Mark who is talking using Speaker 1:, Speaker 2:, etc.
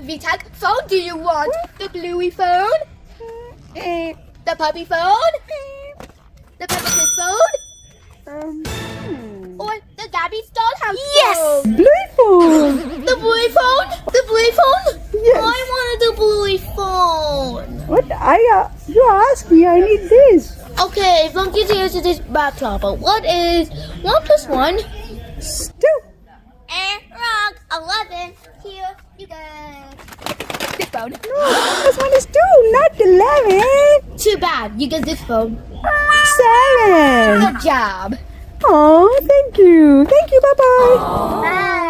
Speaker 1: VTech phone do you want? The bluey phone? The puppy phone? The Peppa Pig phone? Or the Gabby's dollhouse phone?
Speaker 2: Blue phone.
Speaker 1: The bluey phone? The bluey phone?
Speaker 2: Yes.
Speaker 1: I wanted the bluey phone.
Speaker 2: What? You asked me. I need this.
Speaker 1: Okay, Funky's answer this back But what is 1 plus 1?
Speaker 2: 2.
Speaker 1: Wrong. 11. Here you go. This phone.
Speaker 2: No, this one is 2, not 11.
Speaker 1: Too bad. You get this phone.
Speaker 2: 7.
Speaker 1: Good job.
Speaker 2: Oh, thank you. Thank you. Bye-bye.
Speaker 1: Bye.